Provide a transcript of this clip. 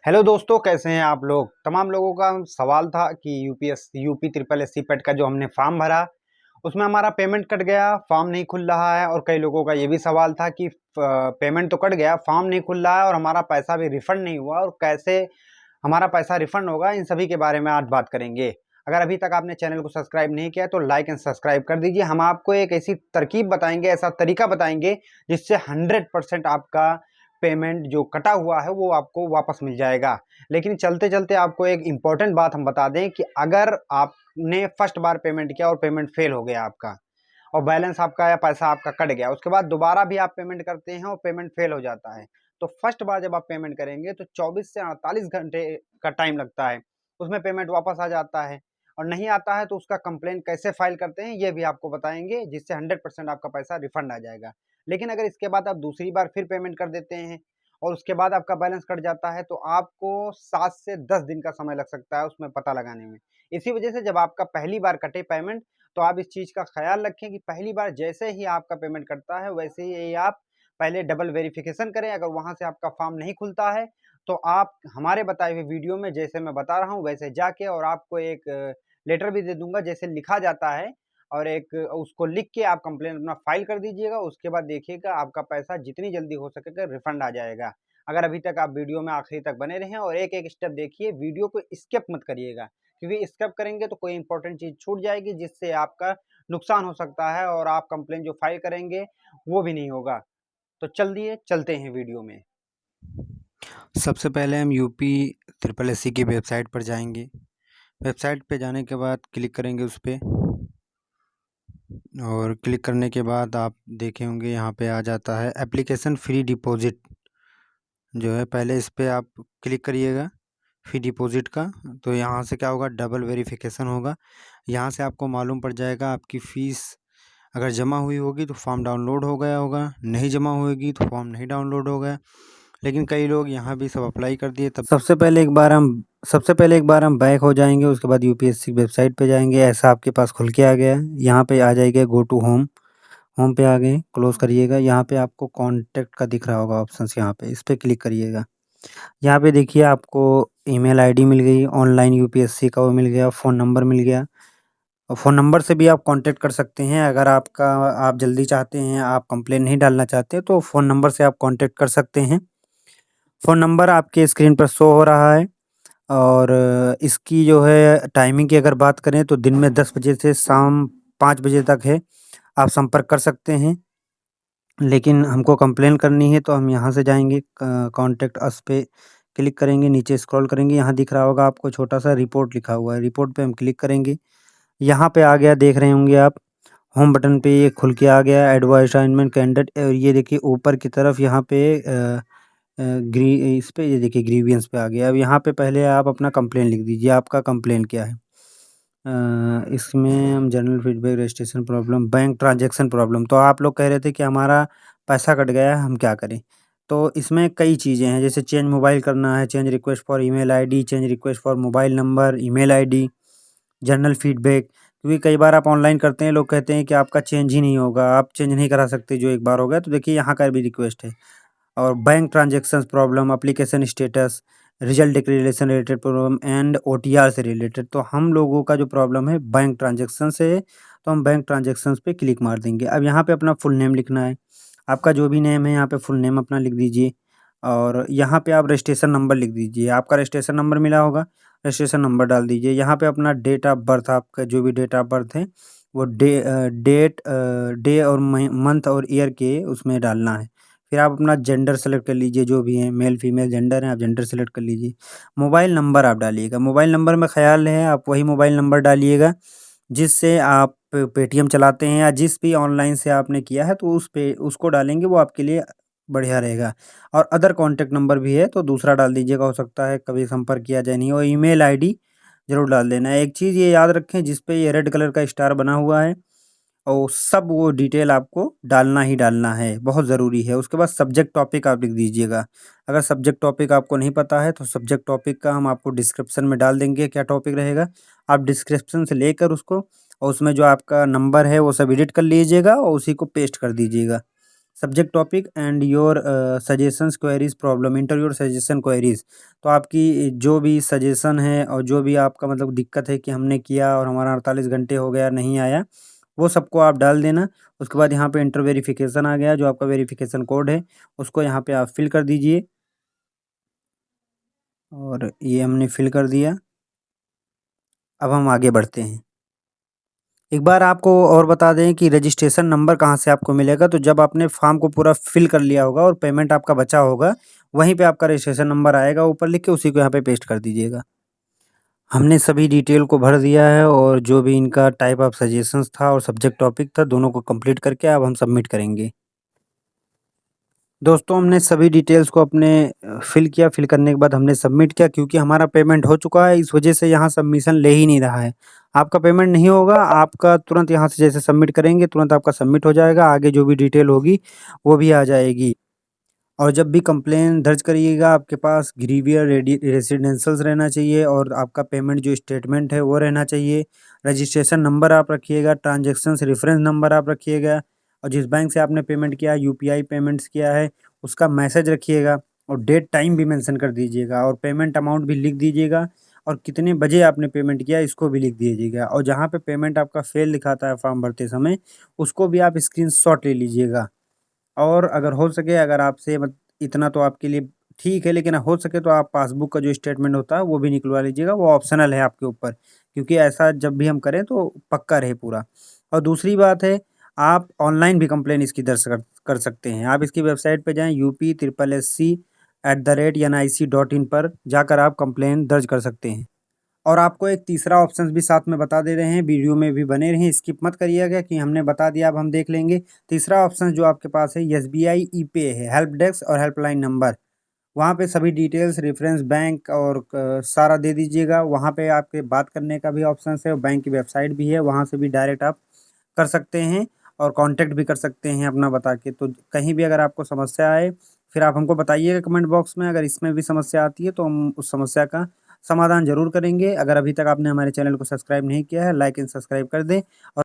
Hello दोस्तों, कैसे हैं आप लोग। तमाम लोगों का सवाल था कि यूपी ट्रिपल एस सी पेट का जो हमने फॉर्म भरा उसमें हमारा पेमेंट कट गया, फॉर्म नहीं खुल रहा है। और कई लोगों का ये भी सवाल था कि पेमेंट तो कट गया, फॉर्म नहीं खुल रहा है और हमारा पैसा भी रिफंड नहीं हुआ, और कैसे हमारा पैसा रिफंड होगा। इन सभी के बारे में आज बात करेंगे। अगर अभी तक आपने चैनल को सब्सक्राइब नहीं किया तो लाइक एंड सब्सक्राइब कर दीजिए। हम आपको एक ऐसी तरकीब बताएंगे, ऐसा तरीका बताएंगे जिससे 100% आपका पेमेंट जो कटा हुआ है वो आपको वापस मिल जाएगा। लेकिन चलते चलते आपको एक इम्पॉर्टेंट बात हम बता दें कि अगर आपने फर्स्ट बार पेमेंट किया और पेमेंट फेल हो गया आपका, और बैलेंस आपका या पैसा आपका कट गया, उसके बाद दोबारा भी आप पेमेंट करते हैं और पेमेंट फेल हो जाता है, तो फर्स्ट बार जब आप पेमेंट करेंगे तो 24 से 48 घंटे का टाइम लगता है, उसमें पेमेंट वापस आ जाता है। और नहीं आता है तो उसका कंप्लेंट कैसे फाइल करते हैं ये भी आपको बताएंगे, जिससे 100% आपका पैसा रिफंड आ जाएगा। लेकिन अगर इसके बाद आप दूसरी बार फिर पेमेंट कर देते हैं और उसके बाद आपका बैलेंस कट जाता है तो आपको 7 से 10 दिन का समय लग सकता है उसमें पता लगाने में। इसी वजह से जब आपका पहली बार कटे पेमेंट, तो आप इस चीज़ का ख्याल रखें कि पहली बार जैसे ही आपका पेमेंट कटता है वैसे ही आप पहले डबल वेरिफिकेशन करें। अगर वहाँ से आपका फॉर्म नहीं खुलता है तो आप हमारे बताए हुए वीडियो में जैसे मैं बता रहा हूँ वैसे जाके, और आपको एक लेटर भी दे दूंगा जैसे लिखा जाता है, और एक उसको लिख के आप कंप्लेन अपना फाइल कर दीजिएगा। उसके बाद देखिएगा आपका पैसा जितनी जल्दी हो सकेगा रिफंड आ जाएगा। अगर अभी तक आप वीडियो में आखिरी तक बने रहें और एक एक स्टेप देखिए, वीडियो को स्किप मत करिएगा, क्योंकि स्किप करेंगे तो कोई इंपॉर्टेंट चीज़ छूट जाएगी जिससे आपका नुकसान हो सकता है और आप कंप्लेन जो फाइल करेंगे वो भी नहीं होगा। तो चलिए चलते हैं वीडियो में। सबसे पहले हम यूपी ट्रिपल एससी की वेबसाइट पर जाएंगे। वेबसाइट पे जाने के बाद क्लिक करेंगे उस पे, और क्लिक करने के बाद आप देखे होंगे यहाँ पे आ जाता है एप्लीकेशन फ़्री डिपॉज़िट जो है। पहले इस पे आप क्लिक करिएगा फ़्री डिपॉज़िट का। तो यहाँ से क्या होगा, डबल वेरिफिकेशन होगा। यहाँ से आपको मालूम पड़ जाएगा आपकी फ़ीस अगर जमा हुई होगी तो फॉर्म डाउनलोड हो गया होगा, नहीं जमा होगी तो फॉर्म नहीं डाउनलोड होगा। लेकिन कई लोग यहाँ भी सब अप्लाई कर दिए। तब सबसे पहले एक बार हम बैक हो जाएंगे, उसके बाद यूपीएससी वेबसाइट पे जाएंगे। ऐसा आपके पास खुल के आ गया, यहाँ पे आ जाएगा गो टू होम। होम पे आ गए, क्लोज करिएगा। यहाँ पे आपको कॉन्टैक्ट का दिख रहा होगा ऑप्शंस, यहाँ पे इस पे क्लिक करिएगा। यहाँ पे देखिए आपको ईमेल आईडी मिल गई, ऑनलाइन यूपीएससी का वो मिल गया, फ़ोन नंबर मिल गया। और फ़ोन नंबर से भी आप कांटेक्ट कर सकते हैं। अगर आप जल्दी चाहते हैं, आप कंप्लेन नहीं डालना चाहते, तो फ़ोन नंबर से आप कांटेक्ट कर सकते हैं। फ़ोन नंबर आपके स्क्रीन पर शो हो रहा है। और इसकी जो है टाइमिंग की अगर बात करें तो दिन में 10 बजे से शाम 5 बजे तक है, आप संपर्क कर सकते हैं। लेकिन हमको कंप्लेन करनी है तो हम यहाँ से जाएँगे, क कॉन्टैक्ट अस पे क्लिक करेंगे, नीचे स्क्रॉल करेंगे, यहाँ दिख रहा होगा आपको छोटा-सा रिपोर्ट लिखा हुआ है, रिपोर्ट पे हम क्लिक करेंगे। यहाँ पे आ गया, देख रहे होंगे आप, होम बटन पे ये खुल के आ गया एडवाइस असाइनमेंट कैंडिडेट। और ये देखिए ऊपर की तरफ यहाँ पे ग्री इस पे ये देखिए ग्रीवियंस पे आ गया। अब यहाँ पे पहले आप अपना कंप्लेन लिख दीजिए, आपका कंप्लेन क्या है। इसमें हम general feedback, registration problem, bank transaction problem. तो आप लोग कह रहे थे कि हमारा पैसा कट गया है, हम क्या करें? तो इसमें कई चीज़ें हैं, जैसे चेंज मोबाइल करना है, change request for email ID, change request for mobile number, email ID, general feedback. क्योंकि कई बार आप ऑनलाइन करते हैं, लोग कहते हैं कि आपका चेंज ही नहीं होगा, आप चेंज नहीं करा सकते जो एक बार हो गया। तो देखिए यहाँ का भी रिक्वेस्ट है। और bank transactions problem, application status, result declaration related problem and OTR से रिलेटेड। तो हम लोगों का जो प्रॉब्लम है बैंक ट्रांजैक्शन से है, तो हम बैंक ट्रांजैक्शंस पे क्लिक मार देंगे। अब यहाँ पे अपना फुल नेम लिखना है, आपका जो भी नेम है यहाँ पे फुल नेम अपना लिख दीजिए। और यहाँ पे आप रजिस्ट्रेशन नंबर लिख दीजिए, आपका रजिस्ट्रेशन नंबर मिला होगा, रजिस्ट्रेशन नंबर डाल दीजिए। यहाँ पे अपना डेट ऑफ बर्थ, आपका जो भी डेट ऑफ बर्थ है वो डे और मंथ और ईयर के उसमें डालना है। फिर आप अपना जेंडर सेलेक्ट कर लीजिए, जो भी है मेल फीमेल जेंडर है, आप जेंडर सेलेक्ट कर लीजिए। मोबाइल नंबर आप डालिएगा, मोबाइल नंबर में ख़्याल है आप वही मोबाइल नंबर डालिएगा जिससे आप पेटीएम चलाते हैं, या जिस भी ऑनलाइन से आपने किया है तो उस पे उसको डालेंगे, वो आपके लिए बढ़िया रहेगा। और अदर कॉन्टैक्ट नंबर भी है तो दूसरा डाल दीजिएगा, हो सकता है कभी संपर्क किया जाए नहीं। और ईमेल आईडी ज़रूर डाल देना है। एक चीज़ ये याद रखें, जिस पे ये रेड कलर का स्टार बना हुआ है और सब वो डिटेल आपको डालना ही डालना है, बहुत ज़रूरी है। उसके बाद सब्जेक्ट टॉपिक आप लिख दीजिएगा। अगर सब्जेक्ट टॉपिक आपको नहीं पता है तो सब्जेक्ट टॉपिक का हम आपको डिस्क्रिप्शन में डाल देंगे, क्या टॉपिक रहेगा। आप डिस्क्रिप्शन से लेकर उसको, और उसमें जो आपका नंबर है वो सब एडिट कर लीजिएगा और उसी को पेस्ट कर दीजिएगा। Subject topic and your suggestions queries problem, inter your suggestion queries. तो आपकी जो भी सजेशन है और जो भी आपका मतलब दिक्कत है कि हमने किया और हमारा 48 घंटे हो गया नहीं आया, वो सबको आप डाल देना। उसके बाद यहाँ पे इंटर वेरिफिकेशन आ गया, जो आपका वेरिफिकेशन कोड है उसको यहाँ पे आप फिल कर दीजिए। और ये हमने फिल कर दिया। अब हम आगे बढ़ते हैं। एक बार आपको और बता दें कि रजिस्ट्रेशन नंबर कहाँ से आपको मिलेगा, तो जब आपने फॉर्म को पूरा फिल कर लिया होगा और पेमेंट आपका बचा होगा, वहीं पे आपका रजिस्ट्रेशन नंबर आएगा ऊपर लिख के, उसी को यहाँ पे पेस्ट कर दीजिएगा। हमने सभी डिटेल को भर दिया है और जो भी इनका टाइप ऑफ सजेशंस था और सब्जेक्ट टॉपिक था, दोनों को कंप्लीट करके अब हम सबमिट करेंगे। दोस्तों, हमने सभी डिटेल्स को अपने फिल किया, फिल करने के बाद हमने सबमिट किया। क्योंकि हमारा पेमेंट हो चुका है, इस वजह से यहाँ सबमिशन ले ही नहीं रहा है। आपका पेमेंट नहीं होगा, आपका तुरंत यहाँ से जैसे सबमिट करेंगे, तुरंत आपका सबमिट हो जाएगा। आगे जो भी डिटेल होगी वो भी आ जाएगी। और जब भी कंप्लेन दर्ज करिएगा, आपके पास ग्रीवियर रेसिडेंशियल्स रहना चाहिए और आपका पेमेंट जो स्टेटमेंट है वो रहना चाहिए। रजिस्ट्रेशन नंबर आप रखिएगा, ट्रांजैक्शंस रेफरेंस नंबर आप रखिएगा, और जिस बैंक से आपने पेमेंट किया है, यूपीआई पेमेंट्स किया है, उसका मैसेज रखिएगा और डेट टाइम भी मेंशन कर दीजिएगा और पेमेंट अमाउंट भी लिख दीजिएगा और कितने बजे आपने पेमेंट किया इसको भी लिख दीजिएगा। और जहाँ पे पेमेंट आपका फेल दिखाता है फॉर्म भरते समय, उसको भी आप स्क्रीनशॉट ले लीजिएगा। और अगर हो सके, अगर आपसे मत इतना तो आपके लिए ठीक है, लेकिन हो सके तो आप पासबुक का जो स्टेटमेंट होता है वो भी निकलवा लीजिएगा, वो ऑप्शनल है आपके ऊपर। क्योंकि ऐसा जब भी हम करें तो पक्का रहे पूरा। और दूसरी बात है, आप ऑनलाइन भी कंप्लेन इसकी दर्ज कर सकते हैं। आप इसकी वेबसाइट पे जाएँ, upSSC@NIC.in पर जाकर आप कंप्लेन दर्ज कर सकते हैं। और आपको एक तीसरा ऑप्शन भी साथ में बता दे रहे हैं, वीडियो में भी बने रहें, स्किप मत करिएगा कि हमने बता दिया अब हम देख लेंगे। तीसरा ऑप्शन जो आपके पास है, एसबीआई ई-पे है, हेल्प डेस्क और हेल्पलाइन नंबर। वहाँ पे सभी डिटेल्स, रेफरेंस बैंक और सारा दे दीजिएगा। वहाँ पे आपके बात करने का भी ऑप्शन है और बैंक की वेबसाइट भी है, वहाँ से भी डायरेक्ट आप कर सकते हैं और कांटेक्ट भी कर सकते हैं अपना बता के। तो कहीं भी अगर आपको समस्या आए, फिर आप हमको बताइएगा कमेंट बॉक्स में। अगर इसमें भी समस्या आती है तो हम उस समस्या का समाधान ज़रूर करेंगे। अगर अभी तक आपने हमारे चैनल को सब्सक्राइब नहीं किया है, लाइक एंड सब्सक्राइब कर दें। और